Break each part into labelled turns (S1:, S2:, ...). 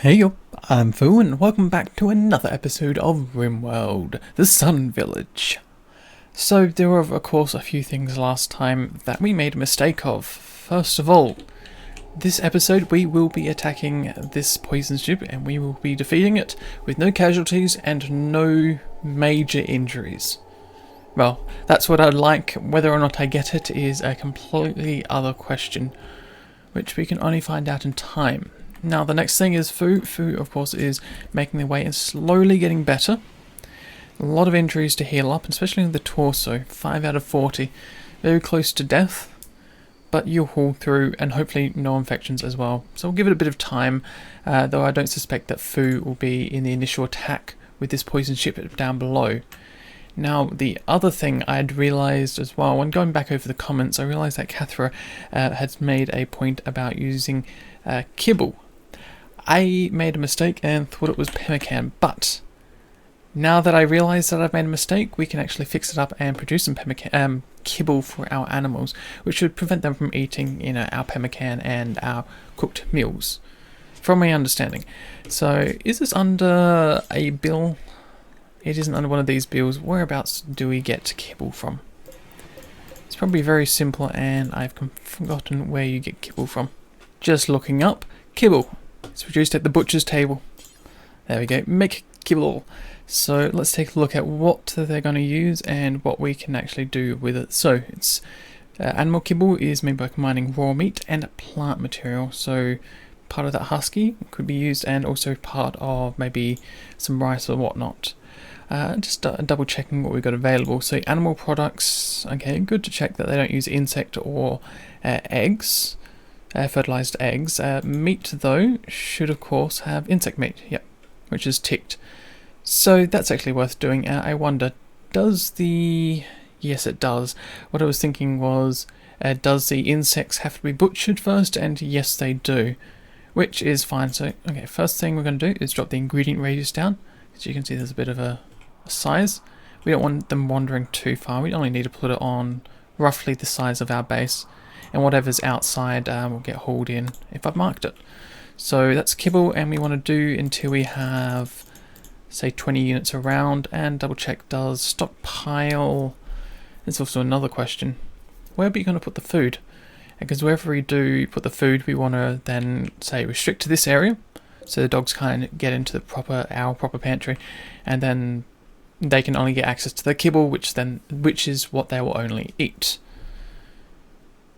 S1: Hey yo, I'm Fu and welcome back to another episode of RimWorld, the Sun Village. So there were of course a few things last time that we made a mistake of. First of all, this episode we will be attacking this poison ship and we will be defeating it with no casualties and no major injuries. Well, that's what I'd like. Whether or not I get it is a completely other question, which we can only find out in time. Now the next thing is Fu. Fu of course is making their way and slowly getting better. A lot of injuries to heal up, especially in the torso. 5 out of 40. Very close to death, but you'll haul through and hopefully no infections as well. So we'll give it a bit of time, though I don't suspect that Fu will be in the initial attack with this poison ship down below. Now the other thing I'd realised as well, when going back over the comments, I realised that Kathra had made a point about using kibble. I made a mistake and thought it was pemmican, but now that I realise that I've made a mistake, we can actually fix it up and produce some pemmican, kibble for our animals, which should prevent them from eating, our pemmican and our cooked meals, from my understanding. So, is this under a bill? It isn't under one of these bills. Whereabouts do we get kibble from? It's probably very simple, and I've forgotten where you get kibble from. Just looking up, kibble. It's produced at the butcher's table. There we go, make kibble. So let's take a look at what they're going to use and what we can actually do with it. So it's animal kibble is made by combining raw meat and plant material. So part of that husky could be used, and also part of maybe some rice or whatnot. Just double checking what we've got available. So animal products, okay, good to check that they don't use insect or eggs. Fertilized eggs. Meat, though, should of course have insect meat, yep, which is ticked. So that's actually worth doing. I wonder, does the... Yes, it does. What I was thinking was, does the insects have to be butchered first? And yes, they do, which is fine. So, okay, first thing we're going to do is drop the ingredient radius down. As you can see, there's a bit of a size. We don't want them wandering too far. We only need to put it on roughly the size of our base. And whatever's outside will get hauled in if I've marked it. So that's kibble, and we want to do until we have, say, 20 units around. And double check, does stockpile... There's also another question. Where are you going to put the food? Because wherever we do put the food, we want to then, say, restrict to this area, so the dogs can't get into the our proper pantry, and then they can only get access to the kibble, which is what they will only eat.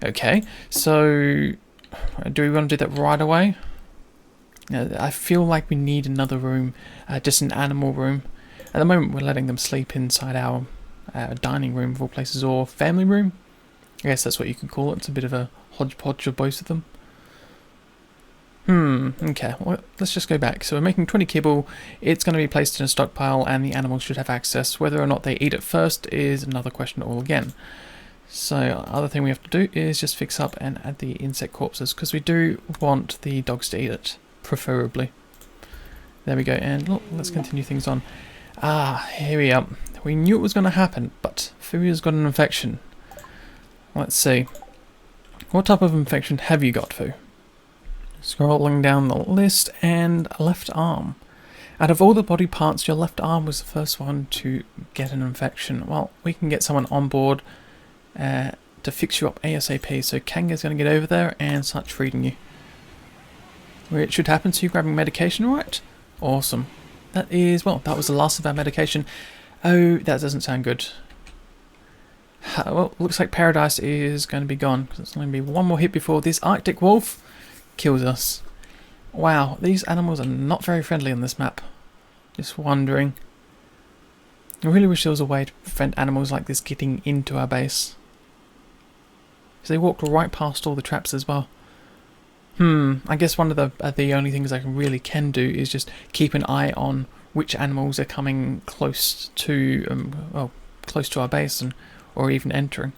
S1: Okay, so do we want to do that right away? I feel like we need another room, just an animal room. At the moment, we're letting them sleep inside our dining room of all places, or family room. I guess that's what you could call it. It's a bit of a hodgepodge of both of them. Okay, well, let's just go back. So we're making 20 kibble. It's going to be placed in a stockpile, and the animals should have access. Whether or not they eat it first is another question all again. So other thing we have to do is just fix up and add the insect corpses, because we do want the dogs to eat it, preferably. There we go, and look, let's continue things on. Here we are. We knew it was going to happen, but Furia's got an infection. Let's see. What type of infection have you got, Fu? Scrolling down the list, and left arm. Out of all the body parts, your left arm was the first one to get an infection. Well, we can get someone on board to fix you up ASAP. So Kanga's going to get over there and start treating you. Where it should happen. So you're grabbing medication, right? Awesome. That was the last of our medication. Oh, that doesn't sound good. Well, looks like Paradise is going to be gone, because it's going to be one more hit before this Arctic wolf kills us. Wow, these animals are not very friendly on this map. Just wondering. I really wish there was a way to prevent animals like this getting into our base. Because they walked right past all the traps as well. I guess one of the only things I really can do is just keep an eye on which animals are coming close to our base, or even entering.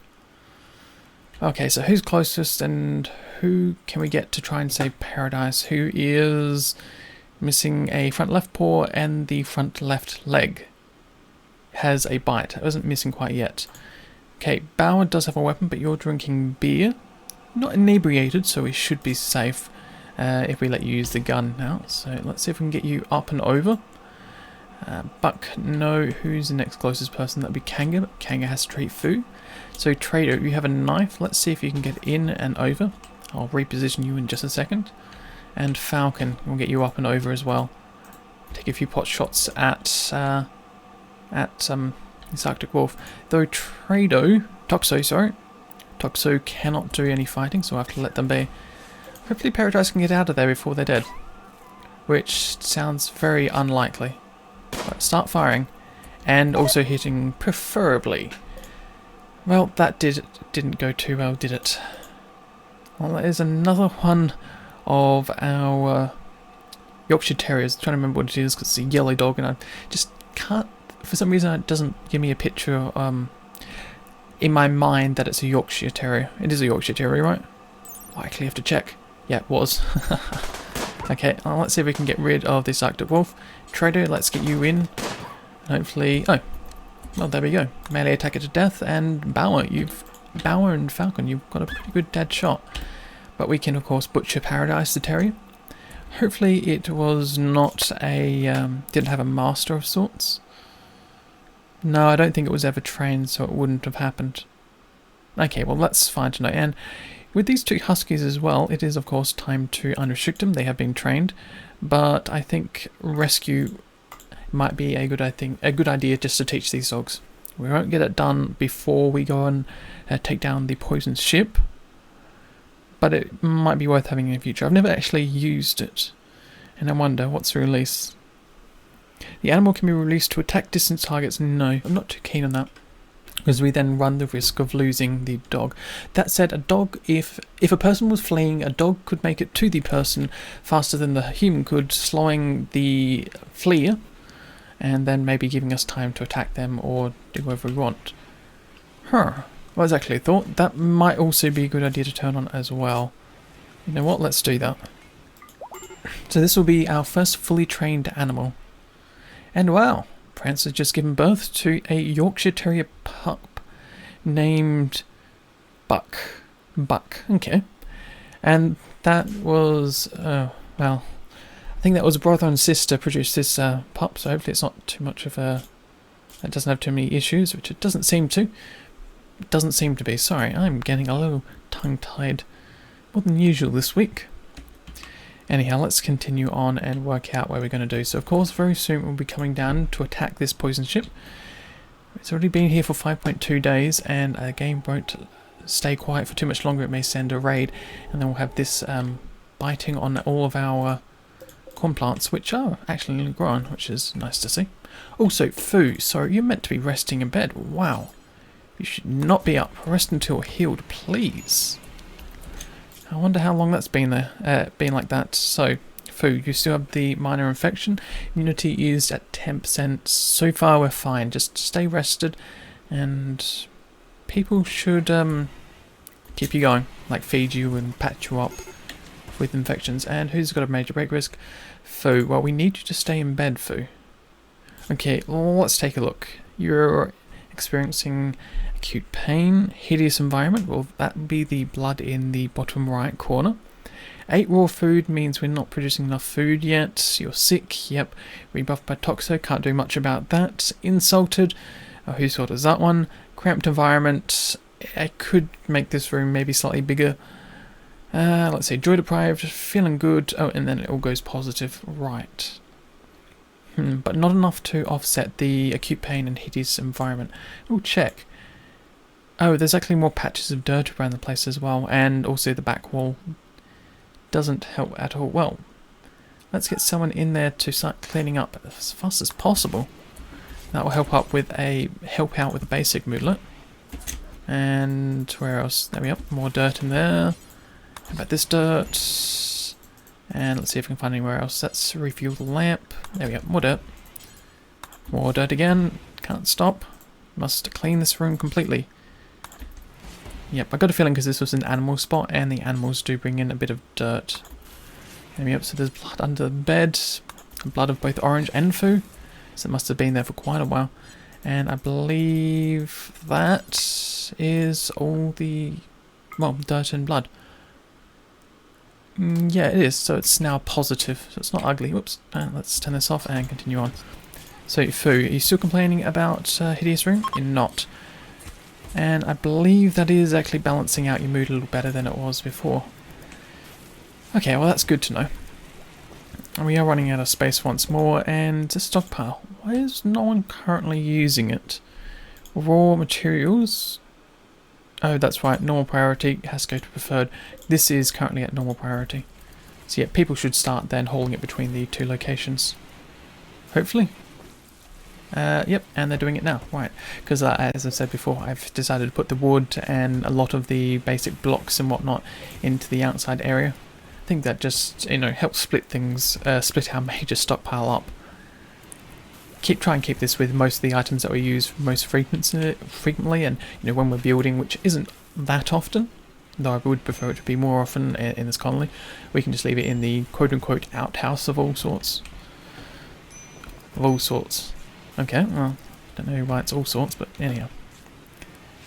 S1: Okay, so who's closest, and who can we get to try and save Paradise? Who is missing a front left paw and the front left leg? Has a bite. It wasn't missing quite yet. Okay, Bauer does have a weapon, but you're drinking beer. Not inebriated, so we should be safe. if we let you use the gun now. So let's see if we can get you up and over. Buck, no. Who's the next closest person? That'd be Kanga. Kanga has to eat food. So Trader, you have a knife. Let's see if you can get in and over. I'll reposition you in just a second. And Falcon, we'll get you up and over as well. Take a few pot shots at this Arctic Wolf. Though Toxo cannot do any fighting, so I have to let them be. Hopefully Paradise can get out of there before they're dead. Which sounds very unlikely. Right, start firing. And also hitting preferably. Well, that didn't go too well, did it? Well, there's another one of our Yorkshire Terriers. I'm trying to remember what it is because it's a yellow dog and I just can't, for some reason it doesn't give me a picture in my mind that it's a Yorkshire Terrier. It is a Yorkshire Terrier, right? I actually have to check. Yeah, it was. Okay, let's see if we can get rid of this Arctic Wolf. Trader, let's get you in. And hopefully... Oh, well, there we go. Melee attacker to death, and Bauer and Falcon, you've got a pretty good dead shot. But we can, of course, butcher Paradise the Terrier. Hopefully it was not a... didn't have a master of sorts. No, I don't think it was ever trained, so it wouldn't have happened. Okay, well, that's fine to know. And with these two Huskies as well, it is, of course, time to unrestrict them. They have been trained. But I think rescue might be a good idea just to teach these dogs. We won't get it done before we go and take down the poison ship. But it might be worth having in the future. I've never actually used it. And I wonder, what's the release? The animal can be released to attack distant targets. No, I'm not too keen on that. Because we then run the risk of losing the dog. That said, a dog, if a person was fleeing, a dog could make it to the person faster than the human could, slowing the fleer, and then maybe giving us time to attack them or do whatever we want. Well, that's actually a thought. That might also be a good idea to turn on as well. You know what? Let's do that. So this will be our first fully trained animal. And wow, Prance has just given birth to a Yorkshire Terrier pup named Buck. Okay. And that was, well, I think that was brother and sister produced this pup, so hopefully it's not too much of a... It doesn't have too many issues, which it doesn't seem to. It doesn't seem to be. Sorry, I'm getting a little tongue-tied more than usual this week. Anyhow, let's continue on and work out what we're going to do. So, of course, very soon we'll be coming down to attack this poison ship. It's already been here for 5.2 days, and the game won't stay quiet for too much longer. It may send a raid, and then we'll have this biting on all of our corn plants, which are actually grown, which is nice to see. Also, food. Sorry, you're meant to be resting in bed. Wow. You should not be up. Rest until healed, please. I wonder how long that's been there, been like that. So, food. You still have the minor infection. Immunity is at 10%. So far, we're fine. Just stay rested, and people should keep you going, like feed you and patch you up with infections. And who's got a major break risk? Foo. Well, we need you to stay in bed, Foo. Okay, well, let's take a look. You're experiencing acute pain, hideous environment. Well, that would be the blood in the bottom right corner. 8 raw food means we're not producing enough food yet. You're sick, yep. Rebuffed by Toxo, can't do much about that. Insulted, whose fault is that one? Cramped environment, I could make this room maybe slightly bigger. Let's say joy deprived, feeling good. Oh, and then it all goes positive, right. But not enough to offset the acute pain and hideous environment. We'll check. Oh, there's actually more patches of dirt around the place as well, and also the back wall doesn't help at all. Well, let's get someone in there to start cleaning up as fast as possible. That will help out with a basic moodlet. And where else? There we go. More dirt in there. How about this dirt? And let's see if we can find anywhere else. Let's refuel the lamp. There we go. More dirt. More dirt again. Can't stop. Must clean this room completely. Yep, I got a feeling because this was an animal spot, and the animals do bring in a bit of dirt. There we go. So there's blood under the bed. Blood of both orange and foo. So it must have been there for quite a while. And I believe that is all the, well, dirt and blood. Yeah, it is. So it's now positive. So it's not ugly. Whoops. Let's turn this off and continue on. So, Fu, are you still complaining about Hideous Room? You're not. And I believe that is actually balancing out your mood a little better than it was before. Okay, well that's good to know. And we are running out of space once more, and the stockpile. Why is no one currently using it? Raw materials. Oh, that's right, normal priority has to go to preferred. This is currently at normal priority. So yeah, people should start then hauling it between the two locations. Hopefully. Yep, and they're doing it now, right. Because as I said before, I've decided to put the wood and a lot of the basic blocks and whatnot into the outside area. I think that just, helps split things, split our major stockpile up. Try and keep this with most of the items that we use most frequently, and when we're building, which isn't that often, though I would prefer it to be more often in this colony. We can just leave it in the quote-unquote outhouse of all sorts. Okay, well, don't know why it's all sorts, but anyhow.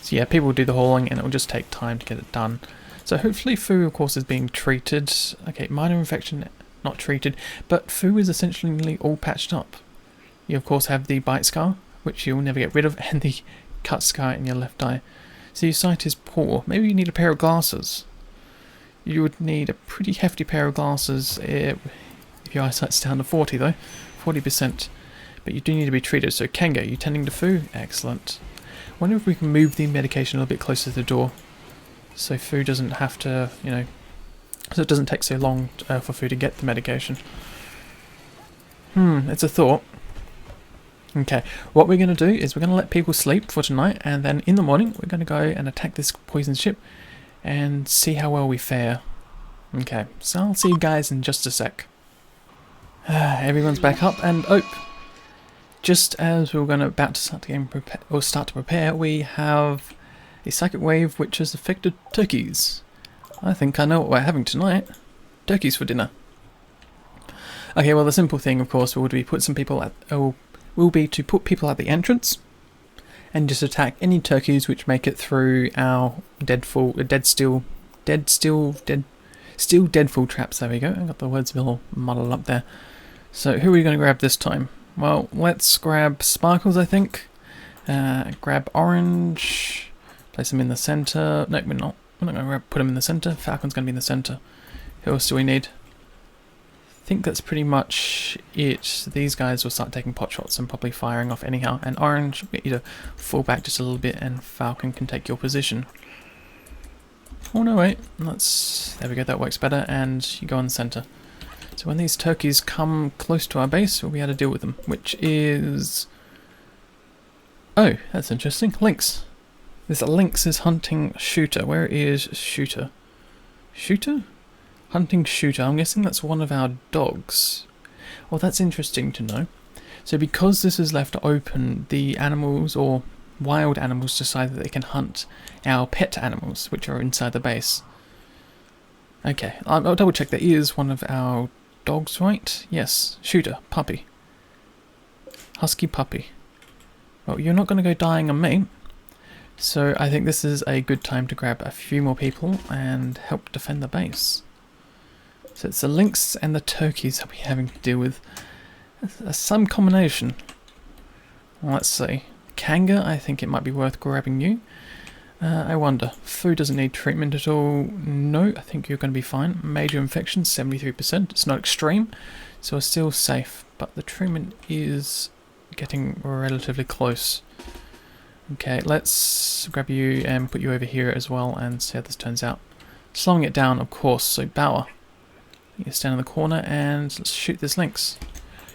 S1: So yeah, people will do the hauling, and it will just take time to get it done. So hopefully Fu, of course, is being treated. Okay, minor infection, not treated, but Fu is essentially all patched up. You, of course, have the bite scar, which you'll never get rid of, and the cut scar in your left eye. So your sight is poor. Maybe you need a pair of glasses. You would need a pretty hefty pair of glasses if your eyesight's down to 40, though. 40%. But you do need to be treated. So Kengo, you tending to Fu? Excellent. I wonder if we can move the medication a little bit closer to the door, so Fu doesn't have to, so it doesn't take so long for Fu to get the medication. It's a thought. Okay, what we're going to do is we're going to let people sleep for tonight, and then in the morning we're going to go and attack this poison ship and see how well we fare. Okay, so I'll see you guys in just a sec. Everyone's back up, and just as we were about to start to prepare, we have a psychic wave which has affected turkeys. I think I know what we're having tonight. Turkeys for dinner. Okay, well the simple thing, of course, will be to put people at the entrance and just attack any turkeys which make it through our steel deadfall traps. There we go. I got the words a little muddled up there. So who are we going to grab this time? Well, let's grab Sparkles, I think. Grab Orange. Place him in the center. No, we're not. We're not going to put him in the center. Falcon's going to be in the center. Who else do we need? I think that's pretty much it. These guys will start taking pot shots and probably firing off anyhow. And Orange, we'll get you to fall back just a little bit, and Falcon can take your position. Oh no, wait. There we go, that works better. And you go in the center. So when these turkeys come close to our base, we'll be able to deal with them. Which is... Oh, that's interesting. Lynx. This Lynx is hunting Shooter. Where is Shooter? Shooter? Hunting Shooter. I'm guessing that's one of our dogs. Well, that's interesting to know. So because this is left open, the animals or wild animals decide that they can hunt our pet animals, which are inside the base. Okay, I'll double check. That is one of our dogs, right? Yes, Shooter, puppy. Husky puppy. Well, you're not going to go dying on me. So I think this is a good time to grab a few more people and help defend the base. So it's the lynx and the turkeys that we're having to deal with. Some combination. Well, let's see. Kanga, I think it might be worth grabbing you. I wonder. Food doesn't need treatment at all. No, I think you're going to be fine. Major infection, 73%. It's not extreme, so we're still safe. But the treatment is getting relatively close. Okay, let's grab you and put you over here as well and see how this turns out. Slowing it down, of course. So Bauer, you stand in the corner and let's shoot this lynx.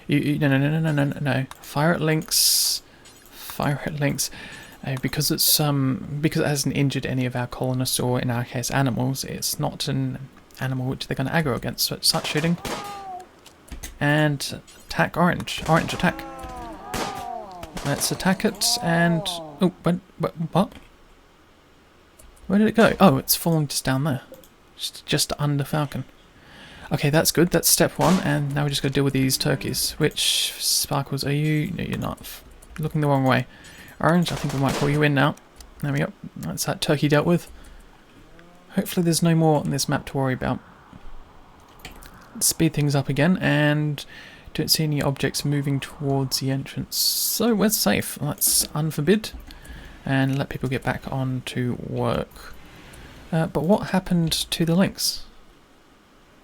S1: No. Fire at lynx. Fire at lynx. Because it hasn't injured any of our colonists, or in our case animals, it's not an animal which they're going to aggro against. So start shooting. And attack Orange. Orange, attack. Let's attack it and... Oh, what? Where did it go? Oh, it's falling just down there. Just under Falcon. Okay, that's good. That's step one, and now we just got to deal with these turkeys. Which Sparkles are you? No, you're not. You're looking the wrong way. Orange, I think we might pull you in now. There we go. That's that turkey dealt with. Hopefully there's no more on this map to worry about. speed things up again, and don't see any objects moving towards the entrance. So we're safe. Let's unforbid and let people get back on to work. But what happened to the lynx?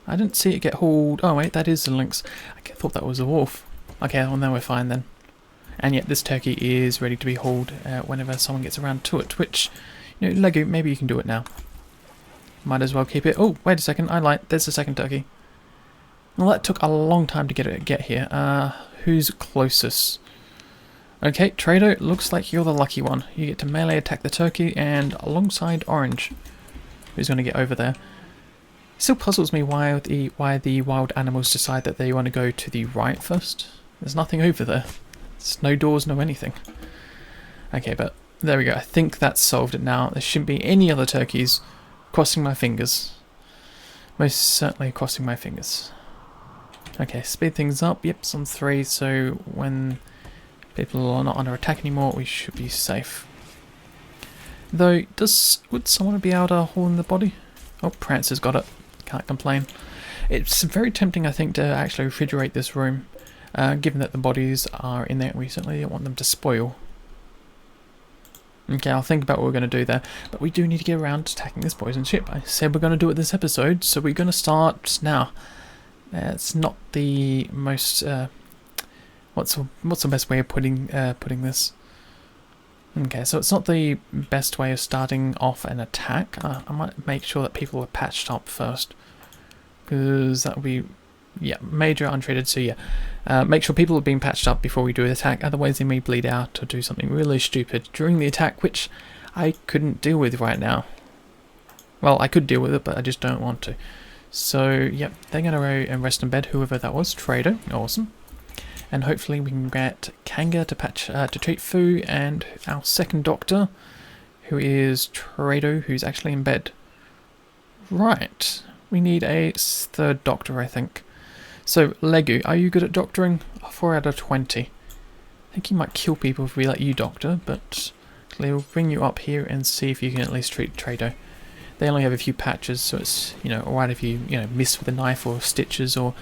S1: I didn't see it get hauled. Oh wait, that is the lynx. I thought that was a wolf. Okay, well now we're fine then. And yet this turkey is ready to be hauled whenever someone gets around to it, which, you know, Lego, maybe you can do it now. Might as well keep it. Oh, wait a second, I lied. There's the second turkey. Well, that took a long time to get here. Who's closest? Okay, Trado, looks like you're the lucky one. You get to melee attack the turkey, and alongside Orange, who's going to get over there. It still puzzles me why the wild animals decide that they want to go to the right first. There's nothing over there. There's no doors, no anything. Okay, but there we go. I think that's solved it now. There shouldn't be any other turkeys. Crossing my fingers. Most certainly crossing my fingers. Okay, speed things up. Yep, it's on 3, so when people are not under attack anymore, we should be safe. Though, would someone be able to haul in the body? Oh, Prancer's got it. Can't complain. It's very tempting, I think, to actually refrigerate this room, given that the bodies are in there recently. I don't want them to spoil. Okay, I'll think about what we're going to do there, but we do need to get around to attacking this poison ship. I said we're going to do it this episode, so we're going to start now. It's not the most. What's the best way of putting this? Okay, so it's not the best way of starting off an attack. I might make sure that people are patched up first, because that would be, yeah, major untreated. So yeah, make sure people are being patched up before we do the attack. Otherwise, they may bleed out or do something really stupid during the attack, which I couldn't deal with right now. Well, I could deal with it, but I just don't want to. So, yep, they're going to go and rest in bed, whoever that was. Trader, awesome. And hopefully we can get Kanga to treat Fu, and our second doctor, who is Trado, who's actually in bed. Right, we need a third doctor, I think. So, Legu, are you good at doctoring? 4 out of 20. I think you might kill people if we let you doctor, but we'll bring you up here and see if you can at least treat Trado. They only have a few patches, so it's, you know, alright if you, miss with a knife or stitches or,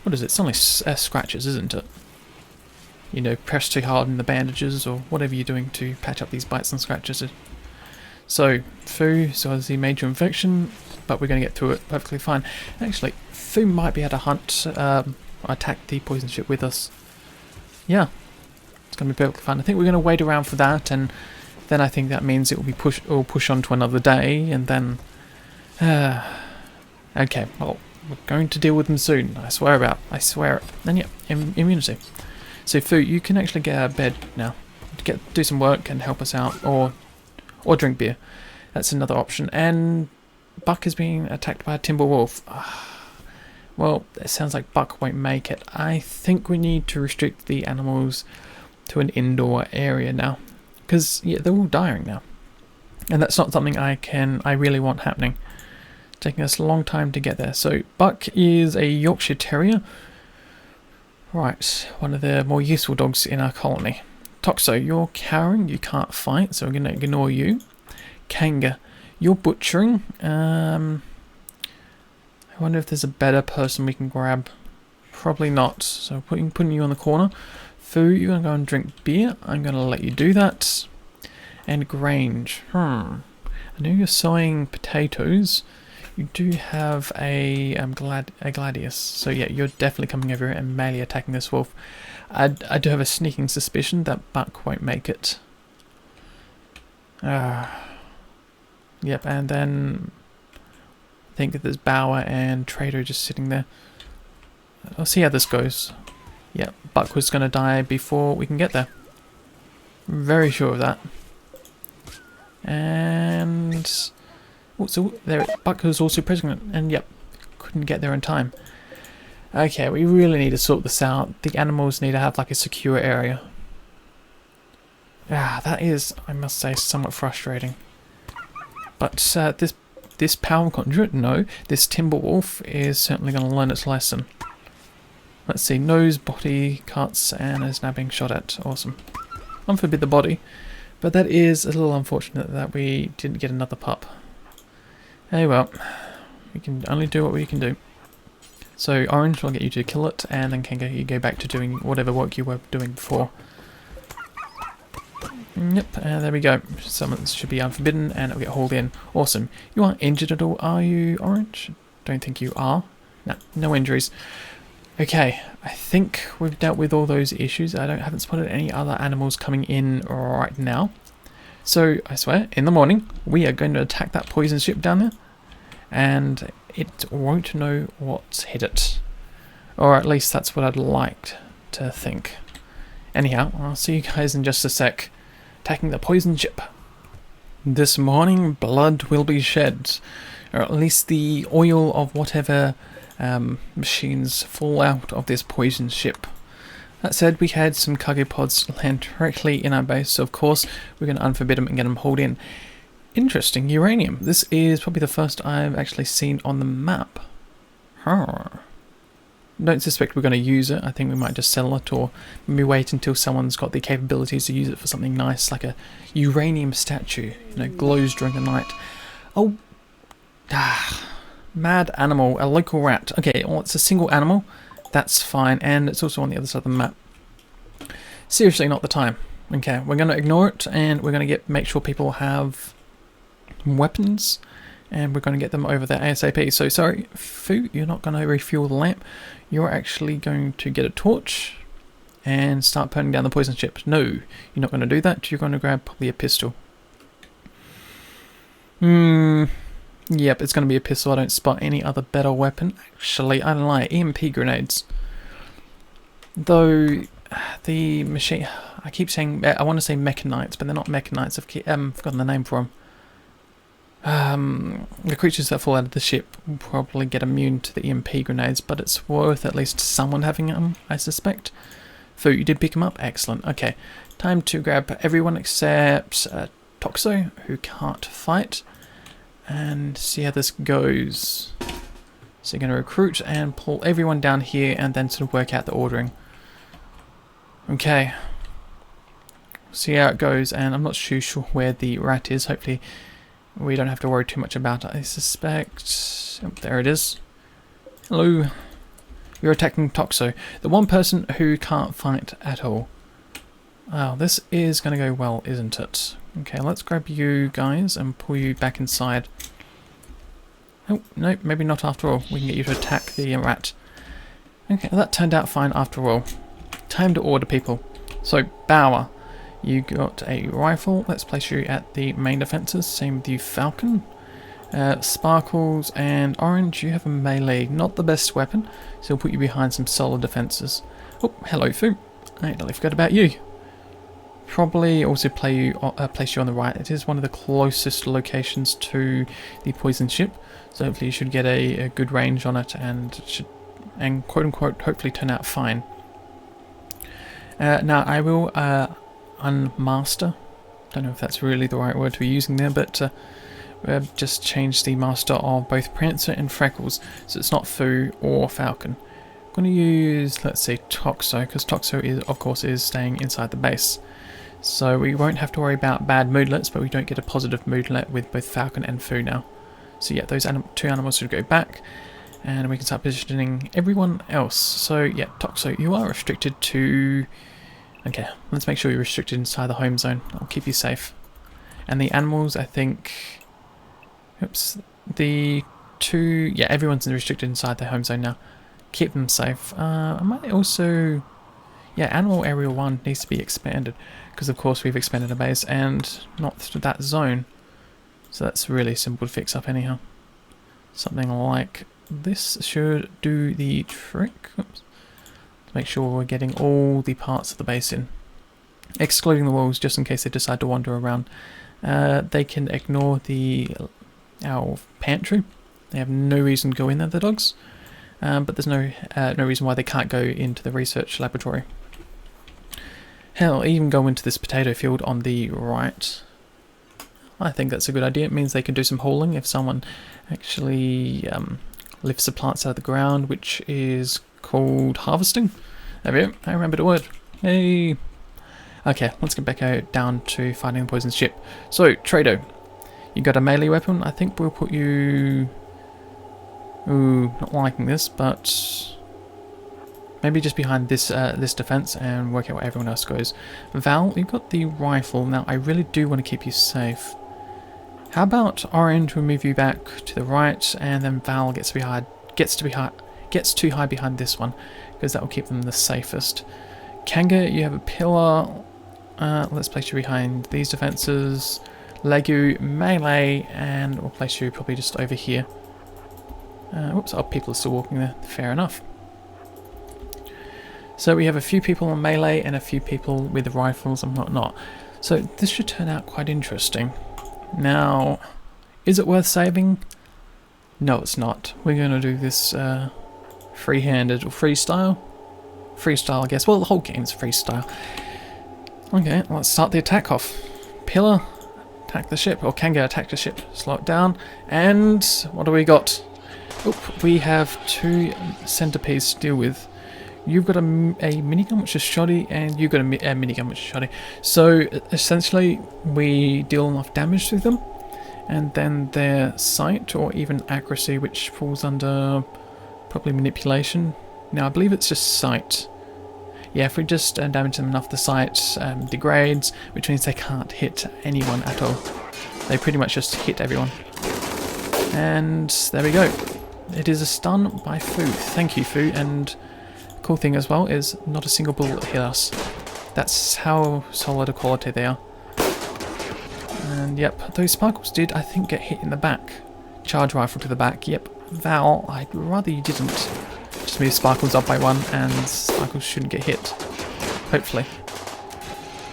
S1: what is it? It's only scratches, isn't it? You know, press too hard in the bandages or whatever you're doing to patch up these bites and scratches. So, Fu, so has the major infection, but we're going to get through it perfectly fine. Actually, Fu might be able to hunt, attack the poison ship with us. Yeah, it's going to be perfectly fine. I think we're going to wait around for that, and then I think that means it will push on to another day, and then... okay, well, we're going to deal with them soon, I swear it. And yeah, immunity. So Fu, you can actually get out of bed now. Do some work and help us out, or drink beer. That's another option. And Buck is being attacked by a timber wolf. Well, it sounds like Buck won't make it. I think we need to restrict the animals to an indoor area now. Because, yeah, they're all dying now. And that's not something I really want happening. It's taking us a long time to get there. So, Buck is a Yorkshire Terrier. Right, one of the more useful dogs in our colony. Toxo, you're cowering, you can't fight, so we're going to ignore you. Kanga, you're butchering. I wonder if there's a better person we can grab. Probably not, so putting you on the corner. Fu, you're going to go and drink beer. I'm going to let you do that. And Grange, I know you're sowing potatoes. You do have a gladius, so yeah, you're definitely coming over here and melee attacking this wolf. I do have a sneaking suspicion that Buck won't make it. Yep, and then I think there's Bauer and Trader just sitting there. I'll see how this goes. Yep, Buck was going to die before we can get there. Very sure of that. And... so there, Buck was also pregnant, and yep, couldn't get there in time. Okay, we really need to sort this out. The animals need to have like a secure area. That is, I must say, somewhat frustrating. But this power conduit, no, this timber wolf is certainly going to learn its lesson. Let's see, nose, body, cuts, and is now being shot at. Awesome. Unforbid the body, but that is a little unfortunate that we didn't get another pup. Hey, well, we can only do what we can do. So Orange will get you to kill it, and then you go back to doing whatever work you were doing before. Yep, there we go. Summons should be unforbidden, and it'll get hauled in. Awesome. You aren't injured at all, are you, Orange? Don't think you are. No, no injuries. Okay, I think we've dealt with all those issues. I haven't spotted any other animals coming in right now. So, I swear, in the morning, we are going to attack that poison ship down there, and it won't know what's hit it. Or at least that's what I'd like to think. Anyhow, I'll see you guys in just a sec. Attacking the poison ship. This morning, blood will be shed, or at least the oil of whatever machines fall out of this poison ship. That said, we had some cargo pods land directly in our base, so of course we're going to unforbid them and get them hauled in. Interesting, uranium. This is probably the first I've actually seen on the map. Don't suspect we're going to use it. I think we might just sell it, or maybe wait until someone's got the capabilities to use it for something nice, like a uranium statue, you know, glows during the night. Oh, mad animal, a local rat. Okay, well, it's a single animal. That's fine, and it's also on the other side of the map. Seriously, not the time. Okay, we're going to ignore it, and we're going to make sure people have weapons, and we're going to get them over there ASAP. So sorry, Fu, you're not going to refuel the lamp. You're actually going to get a torch and start burning down the poison ship. No, you're not going to do that. You're going to grab probably a pistol. Yep, it's going to be a pistol. I don't spot any other better weapon. Actually, I don't lie. EMP grenades. Though the machine, I keep saying, I want to say mechanites, but they're not mechanites. I've forgotten the name for them. The creatures that fall out of the ship will probably get immune to the EMP grenades, but it's worth at least someone having them, I suspect. Fu, you did pick them up? Excellent. Okay, time to grab everyone except Toxo, who can't fight, and see how this goes. So you're going to recruit and pull everyone down here and then sort of work out the ordering. Okay. See how it goes, and I'm not too sure where the rat is. Hopefully we don't have to worry too much about it, I suspect. Oh, there it is. Hello. You're attacking Toxo, the one person who can't fight at all. Wow, this is going to go well, isn't it? Okay, let's grab you guys and pull you back inside. Oh, no, maybe not after all. We can get you to attack the rat. Okay, well, that turned out fine after all. Time to order, people. So, Bauer, you got a rifle. Let's place you at the main defences. Same with you, Falcon. Sparkles and Orange, you have a melee. Not the best weapon, so we'll put you behind some solid defences. Oh, hello, Fu. I nearly forgot about you. Probably also place you on the right. It is one of the closest locations to the poison ship, so hopefully you should get a good range on it, and quote unquote hopefully turn out fine. Now I will unmaster. Don't know if that's really the right word to be using there, but we've just changed the master of both Prancer and Freckles, so it's not Fu or Falcon. I'm going to use, let's say, Toxo, because Toxo is, of course, staying inside the base. So we won't have to worry about bad moodlets, but we don't get a positive moodlet with both Falcon and Fu now. So yeah, those two animals should go back, and we can start positioning everyone else. So yeah, Toxo, you are restricted to... Okay, let's make sure you're restricted inside the home zone. I'll keep you safe. And the animals, I think... Oops. The two... Yeah, everyone's restricted inside the home zone now. Keep them safe. I might also... Yeah, Animal Area 1 needs to be expanded, because of course we've expanded a base and not to that zone. So that's really simple to fix up anyhow. Something like this should do the trick. Oops. To make sure we're getting all the parts of the base in. Excluding the walls, just in case they decide to wander around. They can ignore our pantry. They have no reason to go in there, the dogs. But there's no reason why they can't go into the research laboratory. Hell, even go into this potato field on the right. I think that's a good idea. It means they can do some hauling if someone actually lifts the plants out of the ground, which is called harvesting. There we go. I remembered a word. Hey. Okay, let's get back out down to fighting the poison ship. So, Trado, you got a melee weapon? I think we'll put you... Ooh, not liking this, but maybe just behind this this defense and work out where everyone else goes. Val, you've got the rifle. Now, I really do want to keep you safe. How about Orange, we move you back to the right, and then Val gets too high behind this one, because that will keep them the safest. Kanga, you have a pillar. Let's place you behind these defenses. Legu, melee, and we'll place you probably just over here. Whoops, oh, people are still walking there. Fair enough. So we have a few people on melee and a few people with the rifles and whatnot. So this should turn out quite interesting. Now, is it worth saving? No, it's not. We're going to do this free-handed or freestyle. Freestyle, I guess. Well, the whole game's freestyle. Okay, let's start the attack off. Pillar, attack the ship, or Kanga, attack the ship. Slow it down, and what do we got? Oop, we have 2 centipedes to deal with. You've got a minigun which is shoddy, and you've got a minigun which is shoddy. So essentially, we deal enough damage to them, and then their sight or even accuracy, which falls under probably manipulation. Now I believe it's just sight. Yeah, if we just damage them enough, the sight degrades, which means they can't hit anyone at all. They pretty much just hit everyone. And there we go. It is a stun by Fu. Thank you, Fu. And cool thing as well is not a single bullet hit us. That's how solid a quality they are. And yep, those sparkles did, I think, get hit in the back. Charge rifle to the back. Yep, Val, I'd rather you didn't. Just move sparkles up by 1 and sparkles shouldn't get hit. Hopefully.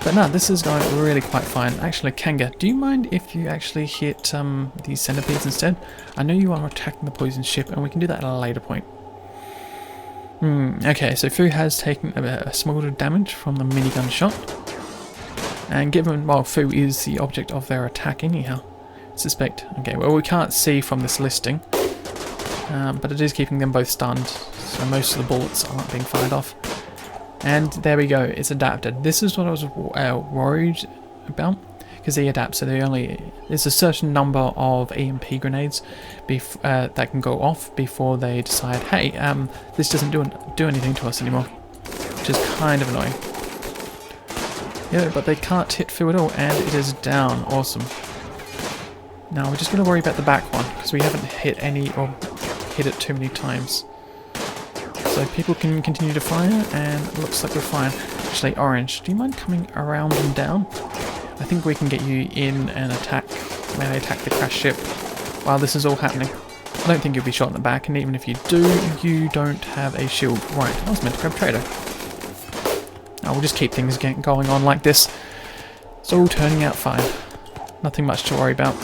S1: But no, this is going really quite fine. Actually, Kanga, do you mind if you actually hit these centipedes instead? I know you are attacking the poison ship, and we can do that at a later point. Okay, so Fu has taken a small bit of damage from the minigun shot. And given, well, Fu is the object of their attack anyhow. Suspect. Okay, well, we can't see from this listing. But it is keeping them both stunned, so most of the bullets aren't being fired off. And there we go, it's adapted. This is what I was worried about, because they adapt, so there's a certain number of EMP grenades that can go off before they decide, hey, this doesn't do anything to us anymore, which is kind of annoying. Yeah, but they can't hit Fu at all, and it is down. Awesome. Now we're just going to worry about the back one, because we haven't hit it too many times. So people can continue to fire, and it looks like we're fine. Actually, Orange, do you mind coming around and down? I think we can get you in and melee attack the crash ship while this is all happening. I don't think you'll be shot in the back, and even if you do, you don't have a shield. Right, I was meant to grab Trader. Now we'll just keep things going on like this. It's all turning out fine. Nothing much to worry about.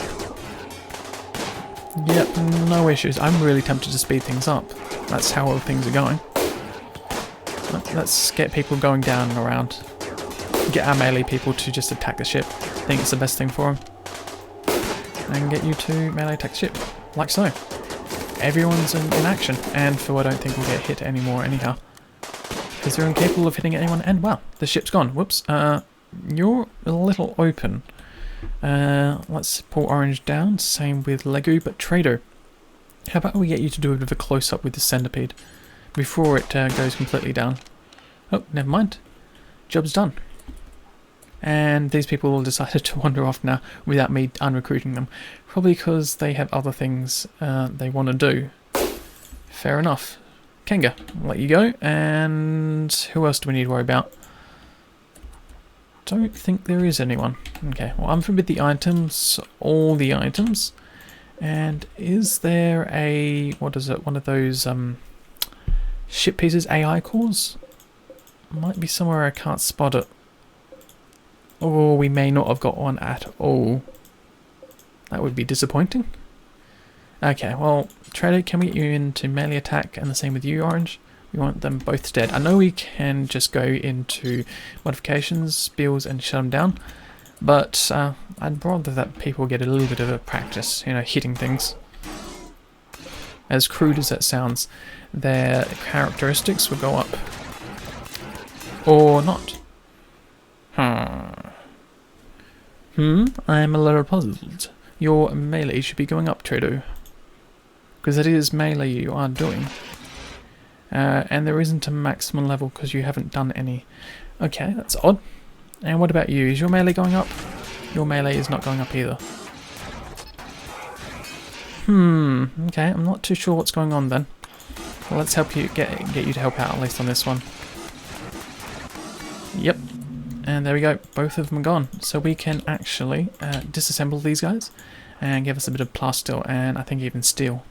S1: Yep, no issues. I'm really tempted to speed things up. That's how all things are going. Let's get people going down and around. Get our melee people to just attack the ship. I think it's the best thing for them. And get you to melee attack the ship. Like so. Everyone's in action. And Phil, I don't think we'll get hit anymore anyhow. Because they're incapable of hitting anyone. And wow, the ship's gone. Whoops. You're a little open. Let's pull Orange down. Same with Legu, but Trader. How about we get you to do a bit of a close-up with the centipede before it goes completely down. Oh, never mind. Job's done. And these people all decided to wander off now without me unrecruiting them. Probably because they have other things they want to do. Fair enough. Kanga, I'll let you go. And who else do we need to worry about? Don't think there is anyone. Okay, well, I'm with the items, all the items. And is there a, what is it, one of those ship pieces, AI cores? Might be somewhere I can't spot it. Or we may not have got one at all. That would be disappointing. Okay, well, Trader, can we get you into melee attack, and the same with you, Orange? We want them both dead. I know we can just go into modifications, spills, and shut them down. But I'd rather that people get a little bit of a practice, you know, hitting things. As crude as that sounds, their characteristics will go up. Or not. I'm a little puzzled. Your melee should be going up, Trader. because it is melee you are doing. And there isn't a maximum level because you haven't done any. Okay, that's odd. And what about you? Is your melee going up? Your melee is not going up either. Okay, I'm not too sure what's going on then. Well, let's help you, get you to help out at least on this one. Yep. And there we go, both of them are gone. So we can actually disassemble these guys and give us a bit of plasteel and I think even steel.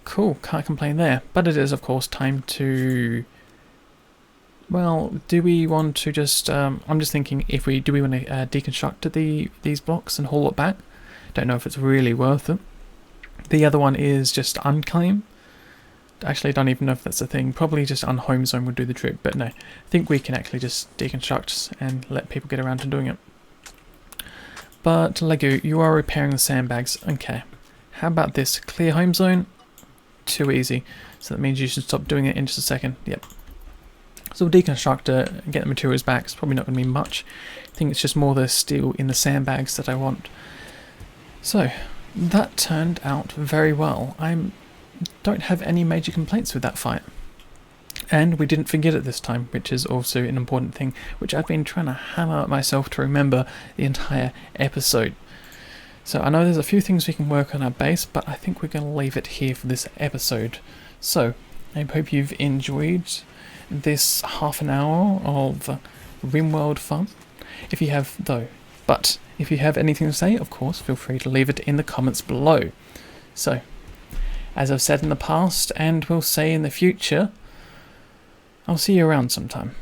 S1: Cool, can't complain there. But it is, of course, time to... Well, do we want to just... I'm just thinking, do we want to deconstruct these blocks and haul it back? Don't know if it's really worth it. The other one is just unclaim. Actually, I don't even know if that's a thing. Probably just unhome zone would do the trick, but no. I think we can actually just deconstruct and let people get around to doing it. But Lego, you are repairing the sandbags. Okay. How about this? Clear home zone? Too easy. So that means you should stop doing it in just a second. Yep. So we'll deconstruct it and get the materials back. It's probably not going to be much. I think it's just more the steel in the sandbags that I want. So, that turned out very well. Don't have any major complaints with that fight. And we didn't forget it this time, which is also an important thing, which I've been trying to hammer myself to remember the entire episode. So I know there's a few things we can work on our base, but I think we're going to leave it here for this episode. So, I hope you've enjoyed this half an hour of RimWorld fun. If you have, though, but if you have anything to say, of course, feel free to leave it in the comments below. So, as I've said in the past, and will say in the future, I'll see you around sometime.